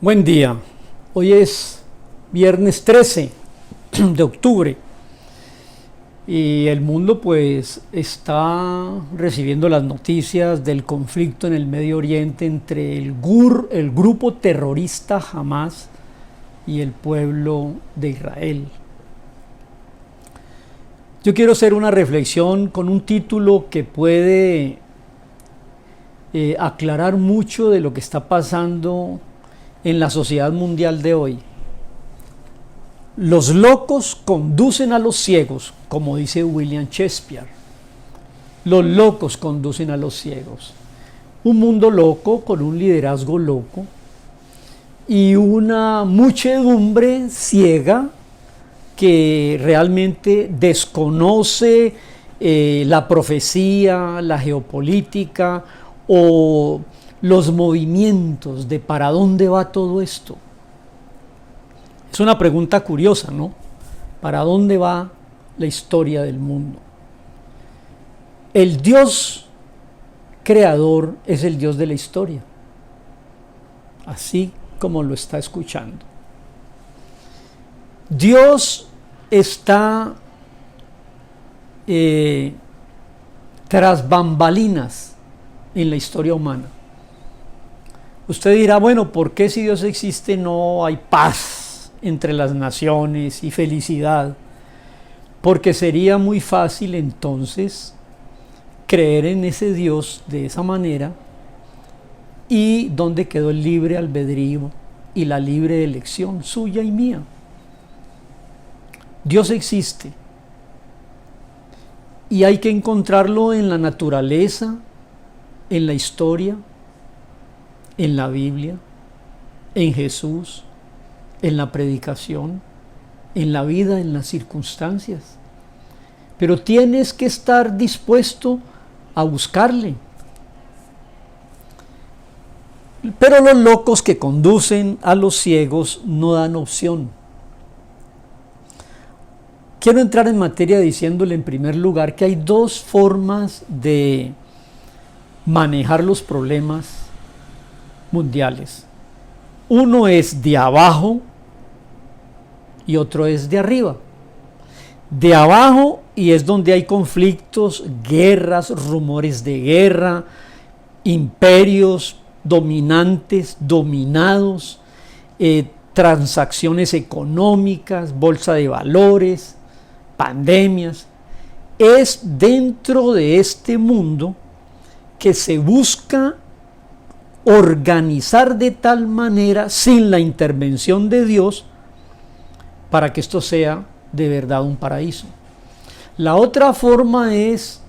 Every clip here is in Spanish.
Buen día, hoy es viernes 13 de octubre y el mundo pues está recibiendo las noticias del conflicto en el Medio Oriente entre el grupo terrorista Hamas y el pueblo de Israel. Yo quiero hacer una reflexión con un título que puede aclarar mucho de lo que está pasando en la sociedad mundial de hoy. Los locos conducen a los ciegos, como dice William Shakespeare. Los locos conducen a los ciegos. Un mundo loco con un liderazgo loco y una muchedumbre ciega que realmente desconoce la profecía, la geopolítica o los movimientos de para dónde va todo esto. Es una pregunta curiosa, ¿no? ¿Para dónde va la historia del mundo? El Dios creador es el Dios de la historia, así como lo está escuchando. Dios está tras bambalinas en la historia humana. Usted dirá, bueno, ¿por qué si Dios existe no hay paz entre las naciones y felicidad? Porque sería muy fácil entonces creer en ese Dios de esa manera. ¿Y dónde quedó el libre albedrío y la libre elección suya y mía? Dios existe y hay que encontrarlo en la naturaleza, en la historia, en la Biblia, en Jesús, en la predicación, en la vida, en las circunstancias. Pero tienes que estar dispuesto a buscarle. Pero los locos que conducen a los ciegos no dan opción. Quiero entrar en materia diciéndole en primer lugar que hay dos formas de manejar los problemas mundiales. Uno es de abajo y otro es de arriba. De abajo, y es donde hay conflictos, guerras, rumores de guerra, imperios dominantes, dominados, transacciones económicas, bolsa de valores, pandemias. Es dentro de este mundo que se busca organizar de tal manera, sin la intervención de Dios, para que esto sea de verdad un paraíso. La otra forma es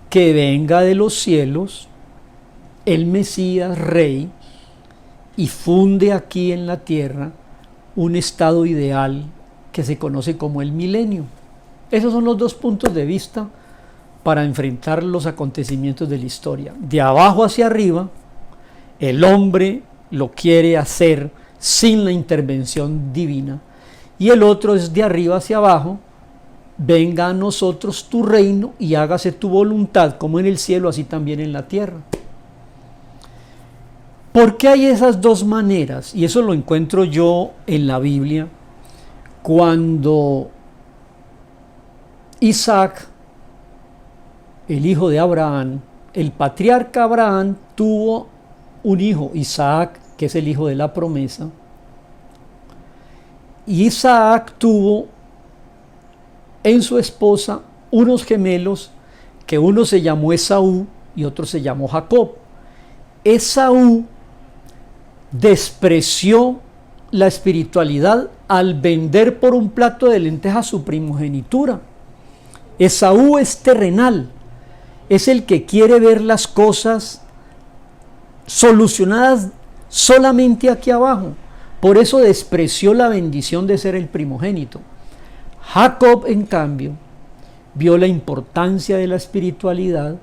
que venga de los cielos el Mesías Rey y funde aquí en la tierra un estado ideal que se conoce como el milenio. Esos son los dos puntos de vista para enfrentar los acontecimientos de la historia. De abajo hacia arriba, el hombre lo quiere hacer sin la intervención divina, y el otro es de arriba hacia abajo: venga a nosotros tu reino y hágase tu voluntad, como en el cielo, así también en la tierra. ¿Por qué hay esas dos maneras? Y eso lo encuentro yo en la Biblia, cuando Isaac, el hijo de Abraham, el patriarca Abraham, tuvo un hijo, Isaac, que es el hijo de la promesa. Y Isaac tuvo en su esposa unos gemelos, que uno se llamó Esaú y otro se llamó Jacob. Esaú despreció la espiritualidad al vender por un plato de lentejas su primogenitura. Esaú es terrenal, es el que quiere ver las cosas solucionadas solamente aquí abajo. Por eso despreció la bendición de ser el primogénito. Jacob, en cambio, vio la importancia de la espiritualidad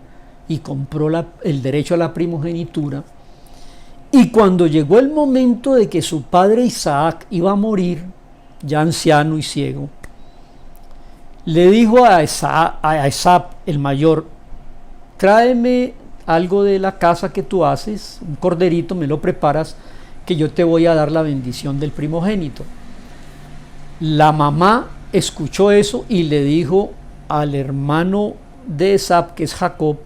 y compró el derecho a la primogenitura. Y cuando llegó el momento de que su padre Isaac iba a morir, ya anciano y ciego, le dijo a Esab, el mayor: tráeme algo de la casa que tú haces, un corderito, me lo preparas, que yo te voy a dar la bendición del primogénito. La mamá escuchó eso y le dijo al hermano de Esab, que es Jacob,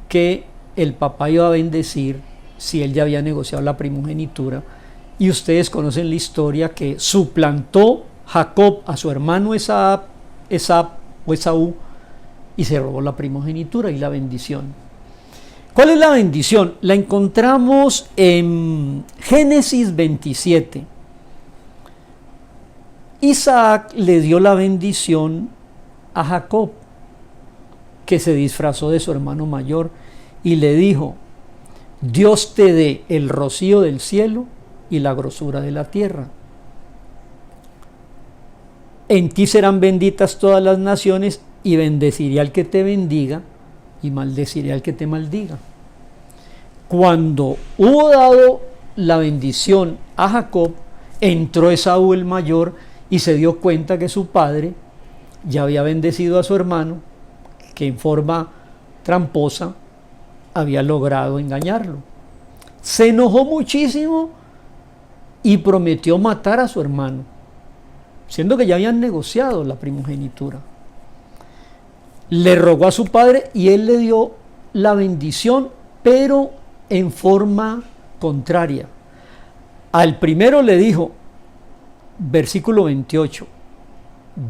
que el papá iba a bendecir si él ya había negociado la primogenitura. Y ustedes conocen la historia que suplantó Jacob a su hermano Esab o Esaú y se robó la primogenitura y la bendición. ¿Cuál es la bendición? La encontramos en Génesis 27. Isaac le dio la bendición a Jacob, que se disfrazó de su hermano mayor, y le dijo: Dios te dé el rocío del cielo y la grosura de la tierra. En ti serán benditas todas las naciones, y bendeciré al que te bendiga y maldeciré al que te maldiga. Cuando hubo dado la bendición a Jacob, entró Esaú el mayor y se dio cuenta que su padre ya había bendecido a su hermano, que en forma tramposa había logrado engañarlo. Se enojó muchísimo y prometió matar a su hermano, siendo que ya habían negociado la primogenitura. Le rogó a su padre y él le dio la bendición, pero en forma contraria. Al primero le dijo, versículo 28,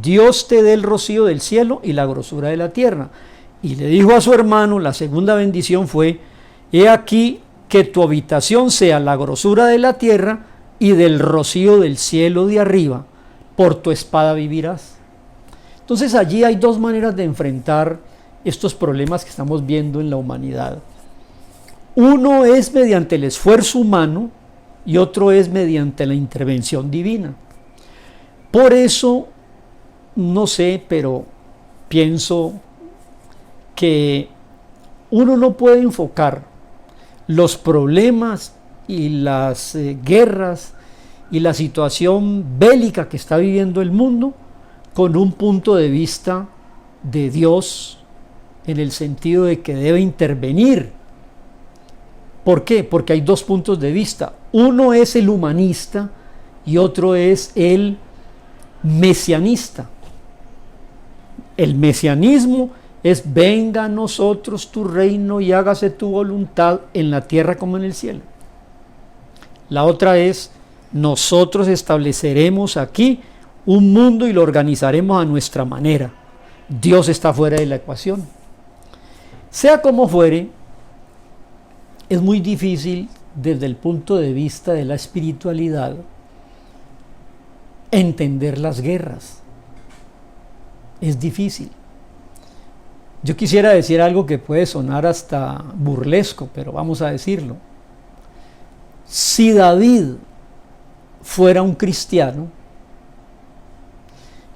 Dios te dé el rocío del cielo y la grosura de la tierra. Y le dijo a su hermano, la segunda bendición fue: he aquí que tu habitación sea la grosura de la tierra y del rocío del cielo de arriba, por tu espada vivirás. Entonces allí hay dos maneras de enfrentar estos problemas que estamos viendo en la humanidad. Uno es mediante el esfuerzo humano y otro es mediante la intervención divina. Por eso, no sé, pero pienso que uno no puede enfocar los problemas y las guerras y la situación bélica que está viviendo el mundo con un punto de vista de Dios, en el sentido de que debe intervenir. ¿Por qué? Porque hay dos puntos de vista. Uno es el humanista y otro es el mesianista. El mesianismo es: venga a nosotros tu reino y hágase tu voluntad en la tierra como en el cielo. La otra es: nosotros estableceremos aquí un mundo y lo organizaremos a nuestra manera. Dios está fuera de la ecuación. Sea como fuere, es muy difícil desde el punto de vista de la espiritualidad entender las guerras. Es difícil. Yo quisiera decir algo que puede sonar hasta burlesco, pero vamos a decirlo. Si David fuera un cristiano,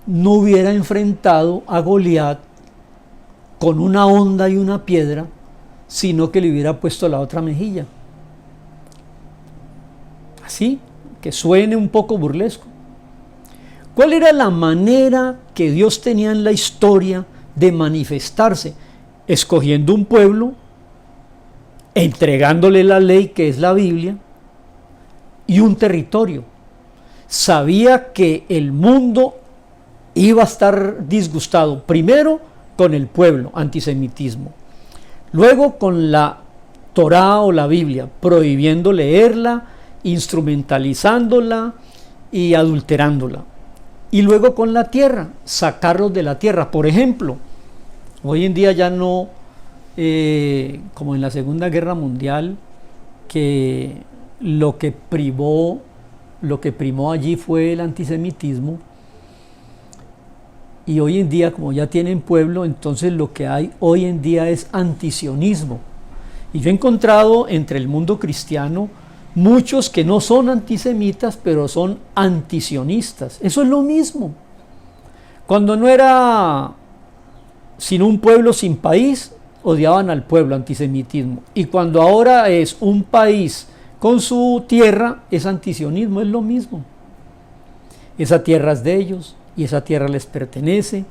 no hubiera enfrentado a Goliat con una honda y una piedra, sino que le hubiera puesto la otra mejilla. Así, que suene un poco burlesco. ¿Cuál era la manera que Dios tenía en la historia de manifestarse? Escogiendo un pueblo, entregándole la ley, que es la Biblia, y un territorio. Sabía que el mundo iba a estar disgustado, primero con el pueblo, antisemitismo, luego con la Torá o la Biblia, prohibiendo leerla, instrumentalizándola y adulterándola, y luego con la tierra, sacarlos de la tierra. Por ejemplo, hoy en día ya no, como en la Segunda Guerra Mundial, que lo que primó allí fue el antisemitismo, y hoy en día, como ya tienen pueblo, entonces lo que hay hoy en día es antisionismo. Y yo he encontrado entre el mundo cristiano muchos que no son antisemitas, pero son antisionistas. Eso es lo mismo. Cuando no era sino un pueblo sin país, odiaban al pueblo, antisemitismo. Y cuando ahora es un país con su tierra, es antisionismo, es lo mismo. Esa tierra es de ellos y esa tierra les pertenece.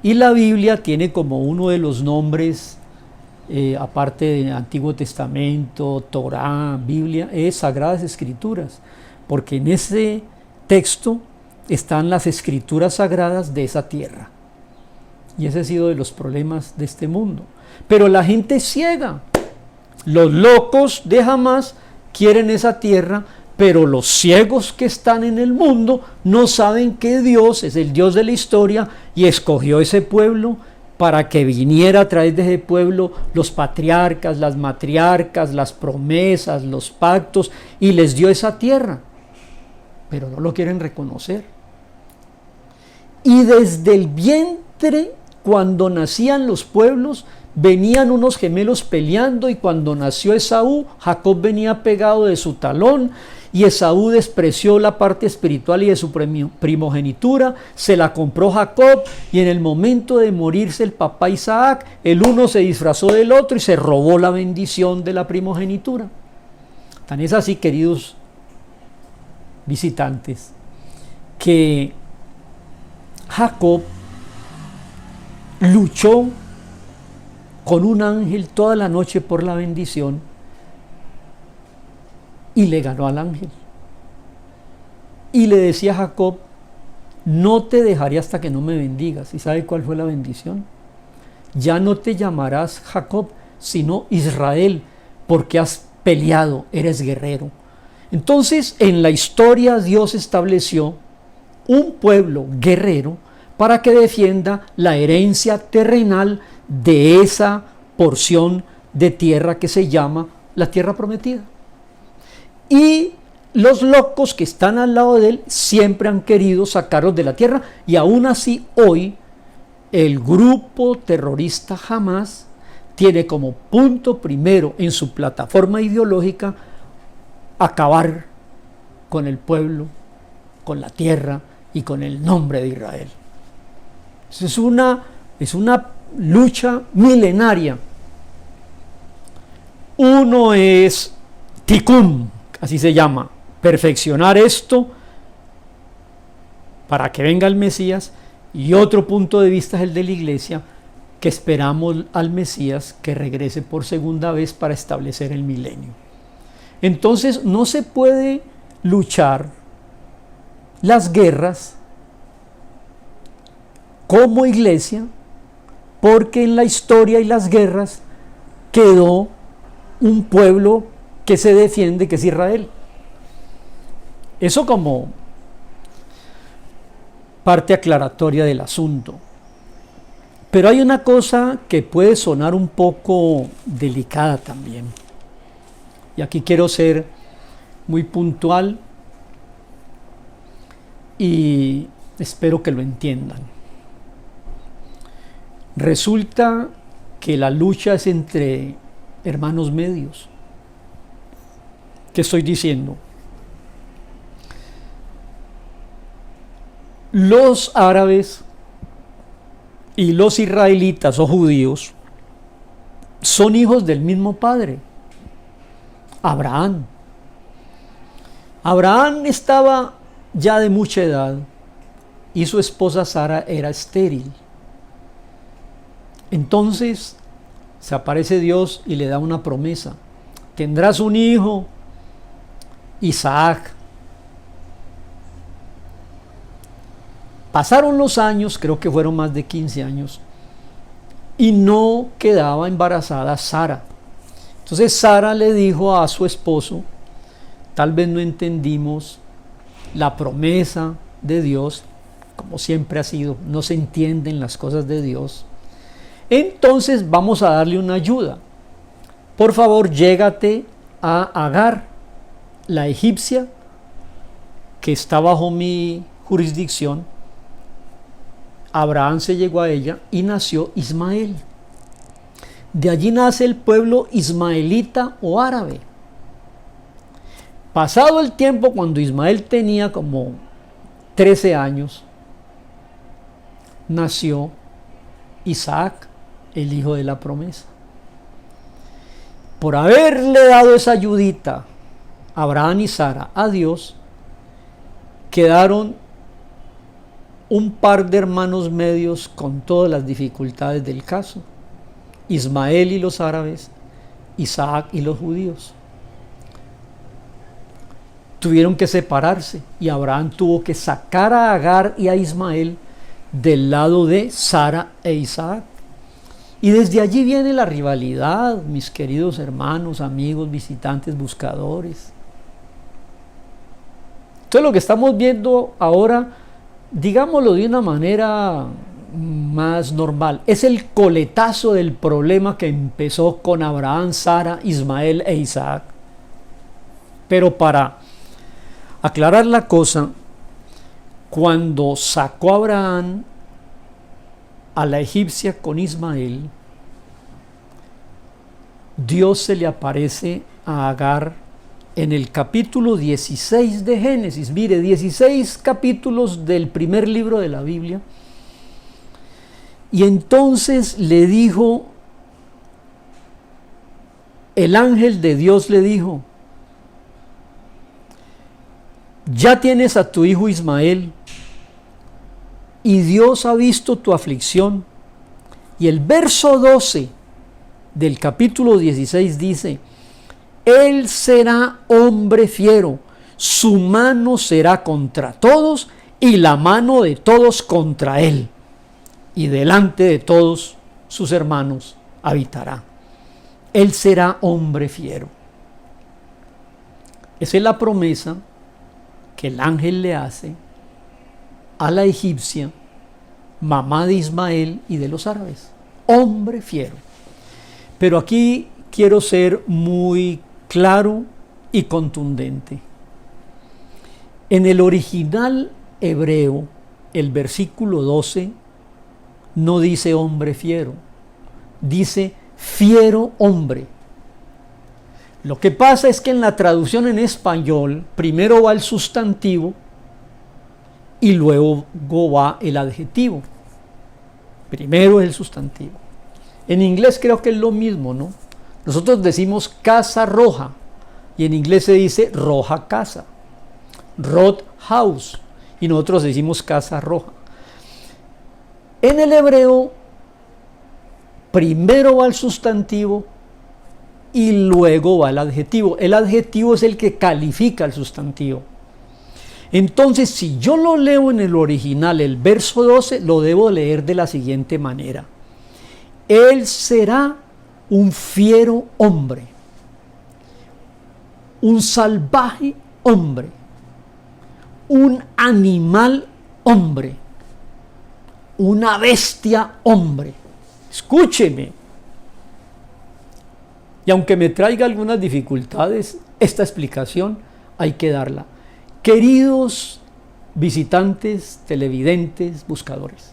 Y la Biblia tiene como uno de los nombres aparte del Antiguo Testamento, Torá, Biblia, es Sagradas Escrituras, porque en ese texto están las escrituras sagradas de esa tierra. Y ese ha sido de los problemas de este mundo. Pero la gente es ciega. Los locos de Hamás quieren esa tierra, pero los ciegos que están en el mundo no saben que Dios es el Dios de la historia y escogió ese pueblo para que viniera a través de ese pueblo los patriarcas, las matriarcas, las promesas, los pactos, y les dio esa tierra, pero no lo quieren reconocer. Y desde el vientre, cuando nacían los pueblos, venían unos gemelos peleando, y cuando nació Esaú, Jacob venía pegado de su talón, y Esaú despreció la parte espiritual y de su primogenitura, se la compró Jacob, y en el momento de morirse el papá Isaac, el uno se disfrazó del otro y se robó la bendición de la primogenitura. Tan es así, queridos visitantes, que Jacob luchó con un ángel toda la noche por la bendición y le ganó al ángel. Y le decía a Jacob: no te dejaré hasta que no me bendigas. ¿Y sabe cuál fue la bendición? Ya no te llamarás Jacob, sino Israel, porque has peleado, eres guerrero. Entonces, en la historia Dios estableció un pueblo guerrero para que defienda la herencia terrenal de esa porción de tierra que se llama la tierra prometida. Y los locos que están al lado de él siempre han querido sacarlos de la tierra, y aún así hoy el grupo terrorista Hamás tiene como punto primero en su plataforma ideológica acabar con el pueblo, con la tierra y con el nombre de Israel. Es una lucha milenaria. Uno es Tikkun, así se llama, perfeccionar esto para que venga el Mesías, y otro punto de vista es el de la iglesia, que esperamos al Mesías que regrese por segunda vez para establecer el milenio. Entonces no se puede luchar las guerras como iglesia, porque en la historia y las guerras quedó un pueblo que se defiende, que es Israel. Eso como parte aclaratoria del asunto. Pero hay una cosa que puede sonar un poco delicada también, y aquí quiero ser muy puntual y espero que lo entiendan. Resulta que la lucha es entre hermanos medios. ¿Qué estoy diciendo? Los árabes y los israelitas o judíos son hijos del mismo padre, Abraham. Abraham estaba ya de mucha edad y su esposa Sara era estéril. Entonces se aparece Dios y le da una promesa: tendrás un hijo, Isaac. Pasaron los años, creo que fueron más de 15 años, y no quedaba embarazada Sara. Entonces Sara le dijo a su esposo: tal vez no entendimos la promesa de Dios, como siempre ha sido, no se entienden las cosas de Dios. Entonces vamos a darle una ayuda. Por favor, llégate a Agar, la egipcia, que está bajo mi jurisdicción. Abraham se llegó a ella y nació Ismael. De allí nace el pueblo ismaelita o árabe. Pasado el tiempo, cuando Ismael tenía como 13 años, nació Isaac, el hijo de la promesa. Por haberle dado esa ayudita Abraham y Sara a Dios, quedaron un par de hermanos medios con todas las dificultades del caso. Ismael y los árabes, Isaac y los judíos. Tuvieron que separarse y Abraham tuvo que sacar a Agar y a Ismael del lado de Sara e Isaac. Y desde allí viene la rivalidad, mis queridos hermanos, amigos, visitantes, buscadores. Entonces lo que estamos viendo ahora, digámoslo de una manera más normal, es el coletazo del problema que empezó con Abraham, Sara, Ismael e Isaac. Pero para aclarar la cosa, cuando sacó Abraham a la egipcia con Ismael, Dios se le aparece a Agar en el capítulo 16 de Génesis. Mire, 16 capítulos del primer libro de la Biblia. Y entonces le dijo, el ángel de Dios le dijo: ya tienes a tu hijo Ismael, y Dios ha visto tu aflicción. Y el verso 12 del capítulo 16 dice: él será hombre fiero, su mano será contra todos y la mano de todos contra él, y delante de todos sus hermanos habitará. Él será hombre fiero. Esa es la promesa que el ángel le hace a la egipcia, mamá de Ismael y de los árabes. Hombre fiero. Pero aquí quiero ser muy claro y contundente. En el original hebreo, el versículo 12 no dice hombre fiero, dice fiero hombre. Lo que pasa es que en la traducción en español primero va el sustantivo y luego va el adjetivo. Primero es el sustantivo. En inglés creo que es lo mismo, ¿no? Nosotros decimos casa roja y en inglés se dice roja casa, road house, y nosotros decimos casa roja. En el hebreo primero va el sustantivo y luego va el adjetivo. El adjetivo es el que califica el sustantivo. Entonces, si yo lo leo en el original, el verso 12, lo debo leer de la siguiente manera: él será un fiero hombre, un salvaje hombre, un animal hombre, una bestia hombre. Escúcheme. Y aunque me traiga algunas dificultades, esta explicación hay que darla. Queridos visitantes, televidentes, buscadores,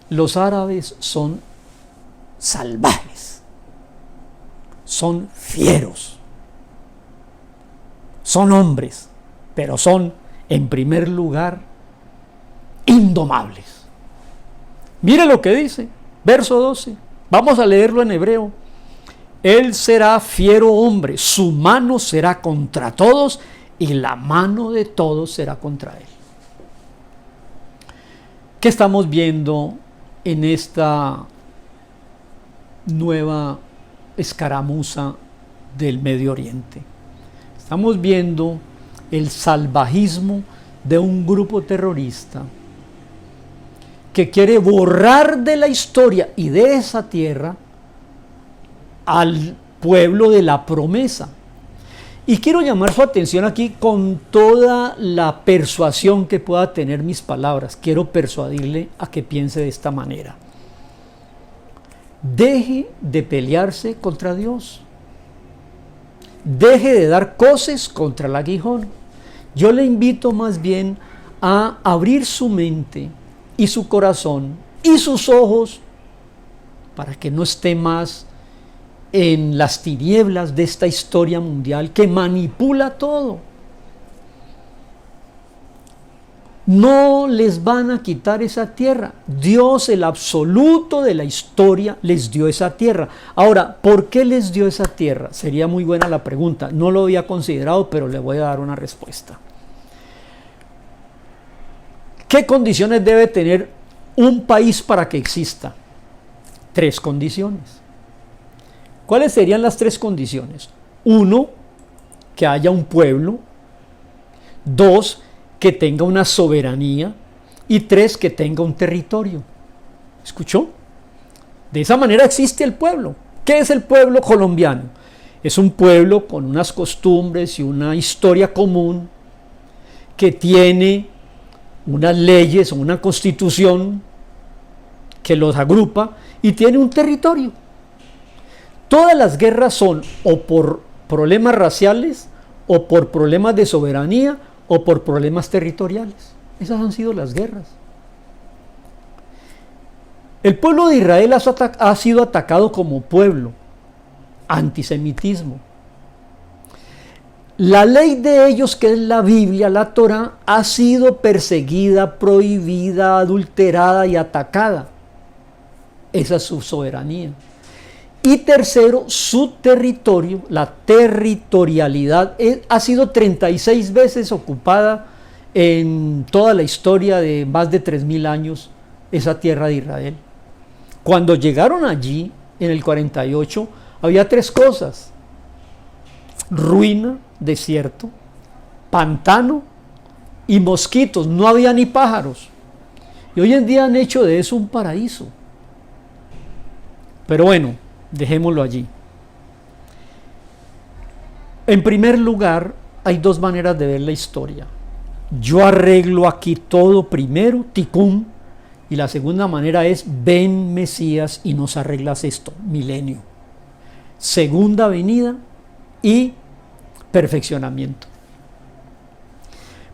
los árabes son salvajes, son fieros, son hombres, pero son, en primer lugar, indomables. Mire lo que dice, verso 12, vamos a leerlo en hebreo. Él será fiero hombre, su mano será contra todos y la mano de todos será contra él. ¿Qué estamos viendo en esta nueva escaramuza del Medio Oriente? Estamos viendo el salvajismo de un grupo terrorista que quiere borrar de la historia y de esa tierra al pueblo de la promesa. Y quiero llamar su atención aquí con toda la persuasión que pueda tener mis palabras. Quiero persuadirle a que piense de esta manera. Deje de pelearse contra Dios. Deje de dar coces contra el aguijón. Yo le invito más bien a abrir su mente y su corazón y sus ojos para que no esté más en las tinieblas de esta historia mundial que manipula todo. No les van a quitar esa tierra. Dios, el absoluto de la historia, les dio esa tierra. Ahora, ¿por qué les dio esa tierra? Sería muy buena la pregunta. No lo había considerado, pero le voy a dar una respuesta. ¿Qué condiciones debe tener un país para que exista? 3 condiciones. ¿Cuáles serían las 3 condiciones? 1, que haya un pueblo. 2, que tenga una soberanía. Y 3, que tenga un territorio. ¿Escuchó? De esa manera existe el pueblo. ¿Qué es el pueblo colombiano? Es un pueblo con unas costumbres y una historia común, que tiene unas leyes o una constitución que los agrupa y tiene un territorio. Todas las guerras son o por problemas raciales, o por problemas de soberanía, o por problemas territoriales. Esas han sido las guerras. El pueblo de Israel ha sido atacado como pueblo. Antisemitismo. La ley de ellos, que es la Biblia, la Torá, ha sido perseguida, prohibida, adulterada y atacada. Esa es su soberanía. Y tercero, su territorio, la territorialidad, ha sido 36 veces ocupada en toda la historia de más de 3000 años, esa tierra de Israel. Cuando llegaron allí, en el 48, había 3 cosas: ruina, desierto, pantano y mosquitos. No había ni pájaros. Y hoy en día han hecho de eso un paraíso. Pero bueno, dejémoslo allí. En primer lugar, hay 2 maneras de ver la historia. Yo arreglo aquí todo primero, tikkun, y la segunda manera es: ven Mesías y nos arreglas esto, milenio. Segunda venida y perfeccionamiento.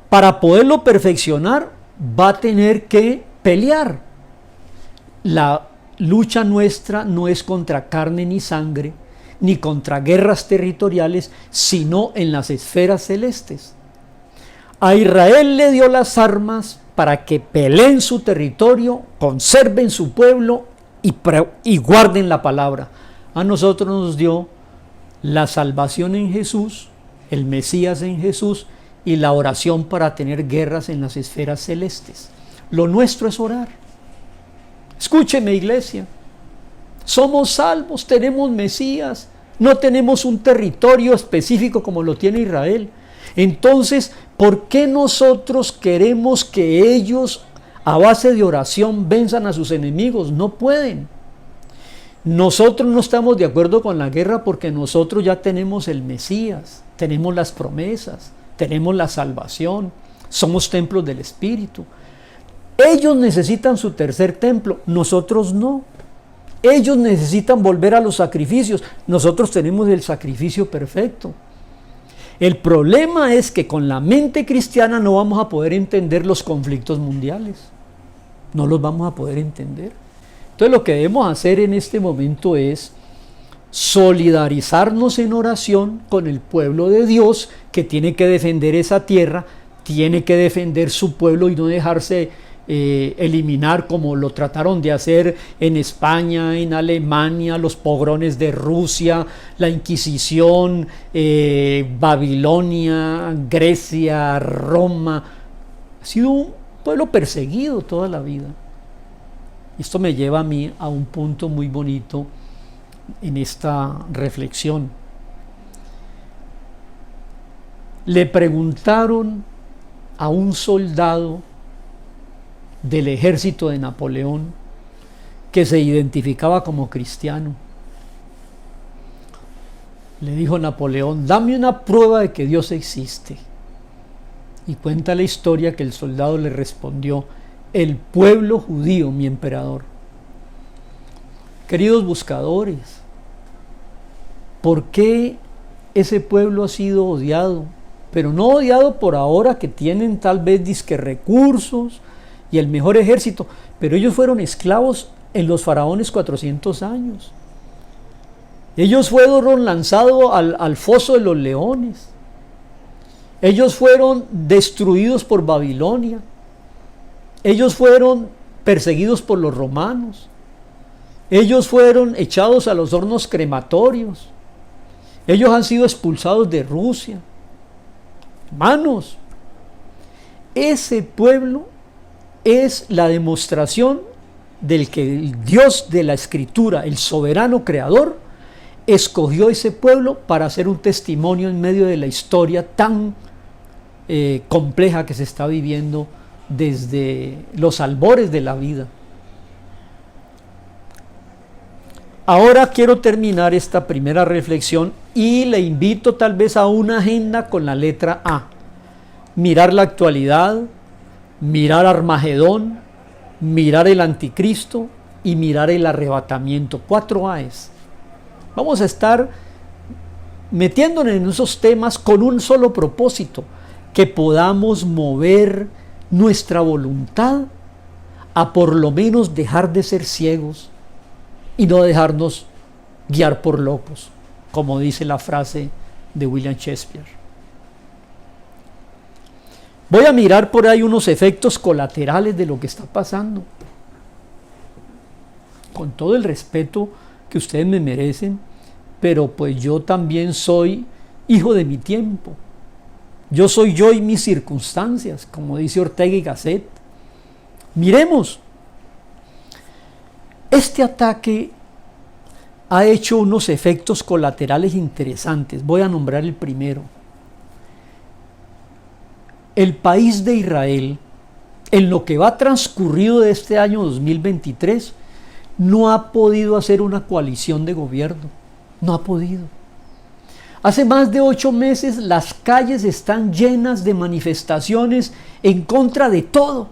Para poderlo perfeccionar, va a tener que pelear. La lucha nuestra no es contra carne ni sangre, ni contra guerras territoriales, sino en las esferas celestes. A Israel le dio las armas para que peleen su territorio, conserven su pueblo y guarden la palabra. A nosotros nos dio la salvación en Jesús, el Mesías en Jesús, y la oración para tener guerras en las esferas celestes. Lo nuestro es orar. Escúcheme, iglesia. Somos salvos, tenemos Mesías, no tenemos un territorio específico como lo tiene Israel. Entonces, ¿por qué nosotros queremos que ellos, a base de oración, venzan a sus enemigos? No pueden. Nosotros no estamos de acuerdo con la guerra porque nosotros ya tenemos el Mesías, tenemos las promesas, tenemos la salvación, somos templos del Espíritu. Ellos necesitan su tercer templo, nosotros no. Ellos necesitan volver a los sacrificios, nosotros tenemos el sacrificio perfecto. El problema es que con la mente cristiana no vamos a poder entender los conflictos mundiales, no los vamos a poder entender. Entonces lo que debemos hacer en este momento es solidarizarnos en oración con el pueblo de Dios, que tiene que defender esa tierra, tiene que defender su pueblo y no dejarse eliminar como lo trataron de hacer en España, en Alemania, los pogrones de Rusia, la Inquisición, Babilonia, Grecia, Roma. Ha sido un pueblo perseguido toda la vida. Esto me lleva a mí a un punto muy bonito en esta reflexión. Le preguntaron a un soldado del ejército de Napoleón que se identificaba como cristiano. Le dijo Napoleón: dame una prueba de que Dios existe. Y cuenta la historia que el soldado le respondió: el pueblo judío, mi emperador. Queridos buscadores, ¿por qué ese pueblo ha sido odiado? Pero no odiado por ahora, que tienen tal vez disque recursos y el mejor ejército, pero ellos fueron esclavos en los faraones 400 años. Ellos fueron lanzados al foso de los leones. Ellos fueron destruidos por Babilonia. Ellos fueron perseguidos por los romanos. Ellos fueron echados a los hornos crematorios. Ellos han sido expulsados de Rusia. Hermanos, ese pueblo es la demostración del que el Dios de la Escritura, el soberano creador, escogió ese pueblo para hacer un testimonio en medio de la historia tan compleja que se está viviendo desde los albores de la vida. Ahora quiero terminar esta primera reflexión y le invito tal vez a una agenda con la letra A. Mirar la actualidad, mirar Armagedón, mirar el anticristo y mirar el arrebatamiento. 4 A's. Vamos a estar metiéndonos en esos temas con un solo propósito, que podamos mover nuestra voluntad a por lo menos dejar de ser ciegos y no dejarnos guiar por locos, como dice la frase de William Shakespeare. Voy a mirar por ahí unos efectos colaterales de lo que está pasando. Con todo el respeto que ustedes me merecen, pero pues yo también soy hijo de mi tiempo. Yo soy yo y mis circunstancias, como dice Ortega y Gasset. Miremos. Este ataque ha hecho unos efectos colaterales interesantes. Voy a nombrar el primero. El país de Israel, en lo que va transcurrido de este año 2023, no ha podido hacer una coalición de gobierno. No ha podido. Hace más de 8 meses las calles están llenas de manifestaciones en contra de todo.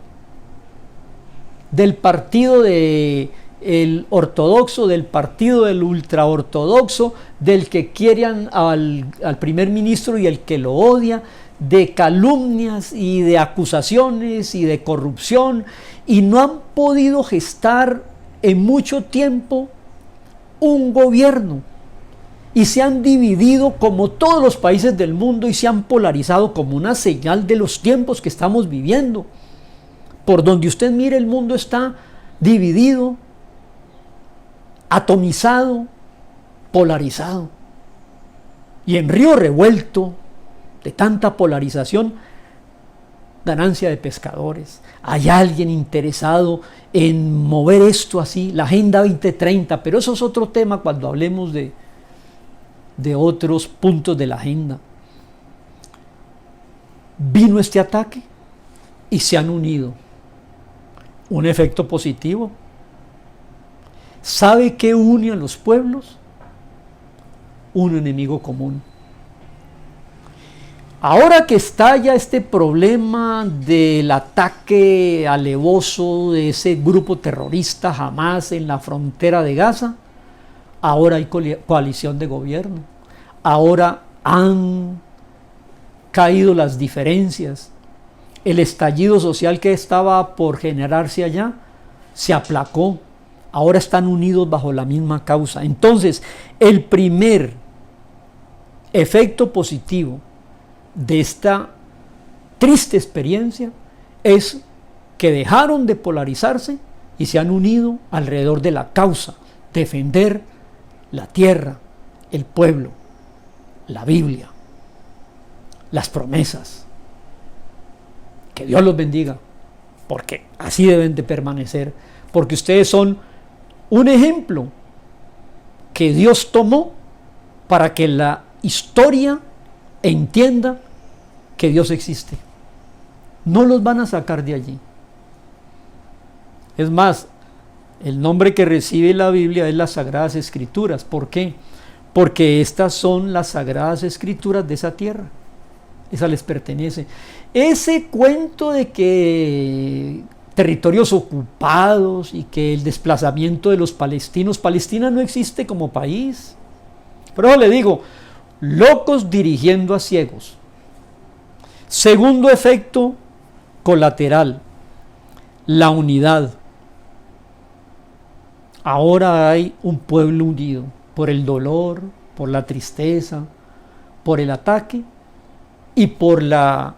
Del partido del ortodoxo, del partido del ultraortodoxo, del que quieren al primer ministro y el que lo odia, de calumnias y de acusaciones y de corrupción, y no han podido gestar en mucho tiempo un gobierno. Y se han dividido como todos los países del mundo y se han polarizado como una señal de los tiempos que estamos viviendo. Por donde usted mire, el mundo está dividido, atomizado, polarizado. Y en río revuelto de tanta polarización, ganancia de pescadores. Hay alguien interesado en mover esto así, la Agenda 2030, pero eso es otro tema cuando hablemos de otros puntos de la agenda. Vino este ataque y se han unido. Un efecto positivo. ¿Sabe qué une a los pueblos? Un enemigo común. Ahora que estalla este problema del ataque alevoso de ese grupo terrorista Hamás en la frontera de Gaza, ahora hay coalición de gobierno. Ahora han caído las diferencias. El estallido social que estaba por generarse allá se aplacó. Ahora están unidos bajo la misma causa. Entonces, el primer efecto positivo de esta triste experiencia es que dejaron de polarizarse y se han unido alrededor de la causa: defender la tierra, el pueblo, la Biblia, las promesas. Que Dios los bendiga, porque así deben de permanecer, porque ustedes son un ejemplo que Dios tomó para que la historia entienda que Dios existe. No los van a sacar de allí. Es más, el nombre que recibe la Biblia es las Sagradas Escrituras. ¿Por qué? Porque estas son las Sagradas Escrituras de esa tierra. Esa les pertenece. Ese cuento de que territorios ocupados y que el desplazamiento de los palestinos, Palestina no existe como país. Pero le digo, locos dirigiendo a ciegos. Segundo efecto colateral, la unidad. Ahora hay un pueblo unido por el dolor, por la tristeza, por el ataque y por la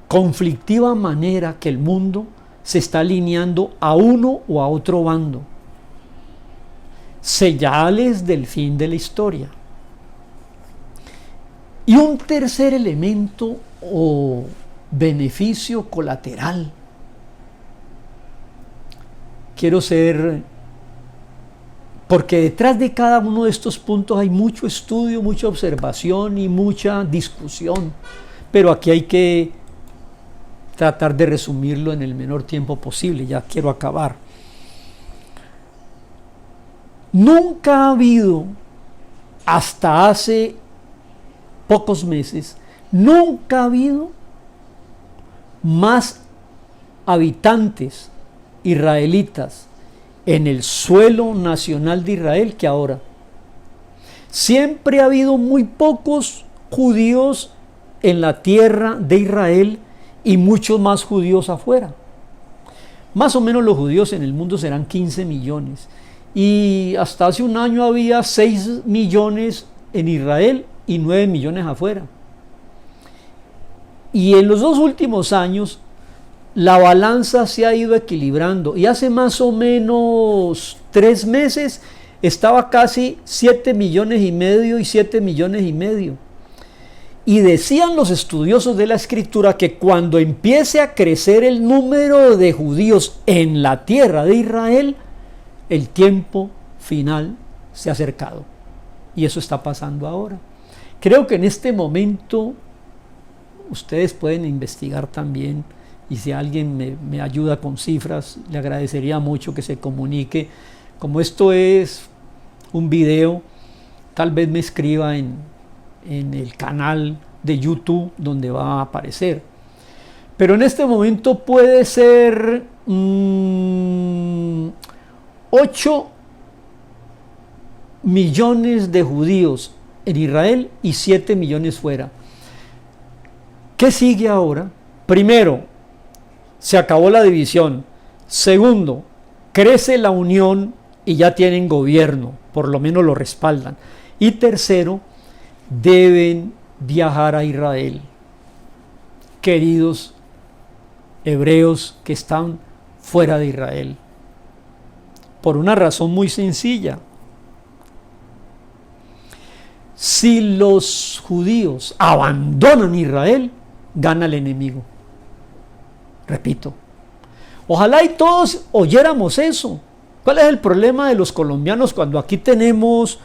conflictiva manera que el mundo se está alineando a uno o a otro bando. Señales del fin de la historia. Y un tercer elemento o beneficio colateral. quiero ser, porque detrás de cada uno de estos puntos hay mucho estudio, mucha observación y mucha discusión, pero aquí hay que tratar de resumirlo en el menor tiempo posible. Ya quiero acabar. Nunca ha habido, hasta hace pocos meses, nunca ha habido más habitantes israelitas en el suelo nacional de Israel que ahora. Siempre ha habido muy pocos judíos en la tierra de Israel y muchos más judíos afuera. Más o menos los judíos en el mundo serán 15 millones. Y hasta hace un año había 6 millones en Israel y 9 millones afuera. Y en los 2 últimos años la balanza se ha ido equilibrando, y hace más o menos 3 meses estaba casi 7 millones y medio y 7 millones y medio. Y decían los estudiosos de la Escritura que cuando empiece a crecer el número de judíos en la tierra de Israel, el tiempo final se ha acercado. Y eso está pasando ahora. Creo que en este momento ustedes pueden investigar también, y si alguien me ayuda con cifras, le agradecería mucho que se comunique. Como esto es un video, tal vez me escriba en el canal de YouTube donde va a aparecer. Pero en este momento puede ser 8 millones de judíos en Israel y 7 millones fuera. ¿Qué sigue ahora? Primero, se acabó la división. Segundo, crece la unión y ya tienen gobierno, por lo menos lo respaldan. Y tercero, deben viajar a Israel. Queridos hebreos que están fuera de Israel, por una razón muy sencilla. Si los judíos abandonan Israel, gana el enemigo. Repito, ojalá y todos oyéramos eso. ¿Cuál es el problema de los colombianos cuando aquí tenemos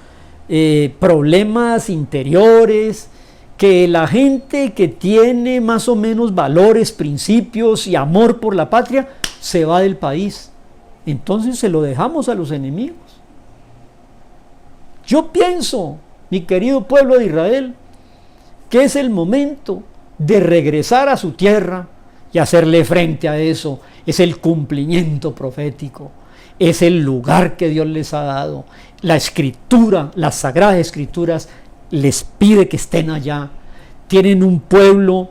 problemas interiores? Que la gente que tiene más o menos valores, principios y amor por la patria se va del país. Entonces se lo dejamos a los enemigos. Yo pienso, mi querido pueblo de Israel, que es el momento de regresar a su tierra y hacerle frente a eso. Es el cumplimiento profético, es el lugar que Dios les ha dado. La Escritura, las Sagradas Escrituras les pide que estén allá. Tienen un pueblo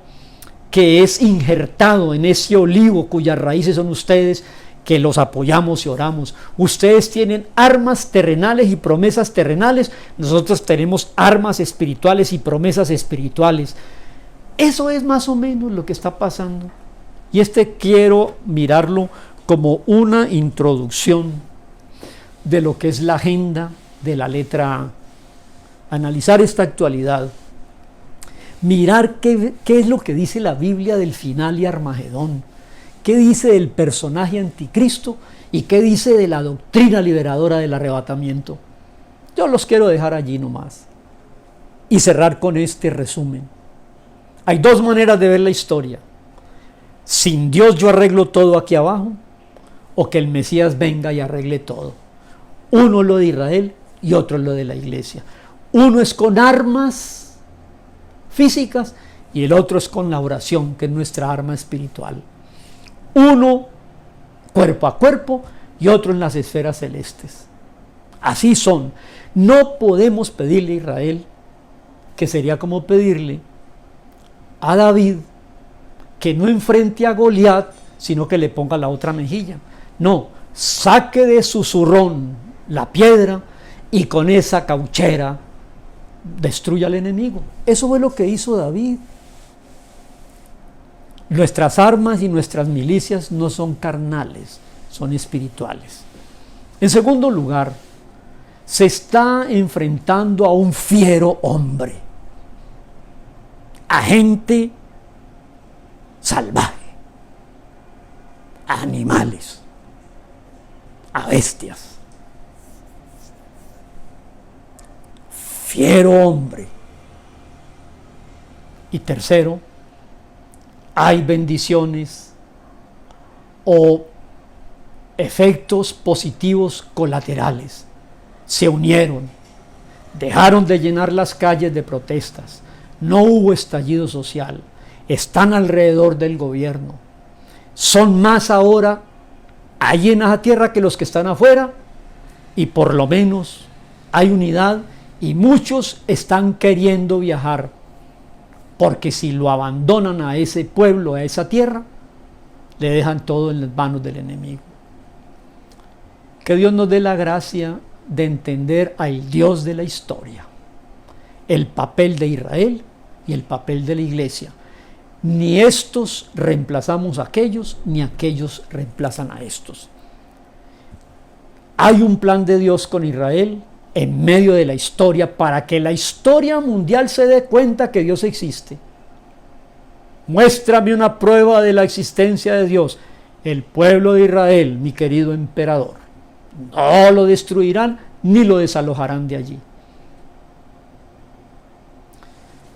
que es injertado en ese olivo cuyas raíces son ustedes, que los apoyamos y oramos. Ustedes tienen armas terrenales y promesas terrenales, nosotros tenemos armas espirituales y promesas espirituales. Eso es más o menos lo que está pasando. Y quiero mirarlo como una introducción de lo que es la agenda de la letra A. Analizar esta actualidad. Mirar qué es lo que dice la Biblia del final y Armagedón. ¿Qué dice del personaje anticristo? ¿Y qué dice de la doctrina liberadora del arrebatamiento? Yo los quiero dejar allí nomás. Y cerrar con este resumen. Hay 2 maneras de ver la historia. Sin Dios yo arreglo todo aquí abajo, o que el Mesías venga y arregle todo. Uno es lo de Israel y otro es lo de la iglesia. Uno es con armas físicas y el otro es con la oración, que es nuestra arma espiritual. Uno cuerpo a cuerpo y otro en las esferas celestes. Así son. No podemos pedirle a Israel, que sería como pedirle a David que no enfrente a Goliat, sino que le ponga la otra mejilla. No, saque de su zurrón la piedra y con esa cauchera destruya al enemigo. Eso fue lo que hizo David. Nuestras armas y nuestras milicias no son carnales, son espirituales. En segundo lugar, se está enfrentando a un fiero hombre, a gente salvaje, a animales. a bestias. Fiero hombre. Y tercero, hay bendiciones o efectos positivos colaterales. Se unieron, dejaron de llenar las calles de protestas, no hubo estallido social, están alrededor del gobierno, son más ahora allí en esa tierra que los que están afuera, y por lo menos hay unidad y muchos están queriendo viajar, porque si lo abandonan a ese pueblo, a esa tierra, le dejan todo en las manos del enemigo. Que Dios nos dé la gracia de entender al Dios de la historia, el papel de Israel y el papel de la iglesia. Ni estos reemplazamos a aquellos, ni aquellos reemplazan a estos. Hay un plan de Dios con Israel en medio de la historia para que la historia mundial se dé cuenta que Dios existe. Muéstrame una prueba de la existencia de Dios. El pueblo de Israel, mi querido emperador, no lo destruirán ni lo desalojarán de allí.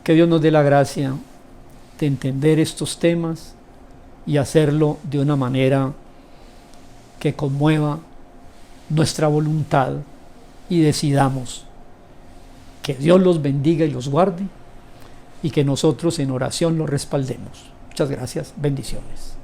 Que Dios nos dé la gracia de entender estos temas y hacerlo de una manera que conmueva nuestra voluntad y decidamos que Dios los bendiga y los guarde y que nosotros en oración los respaldemos. Muchas gracias, bendiciones.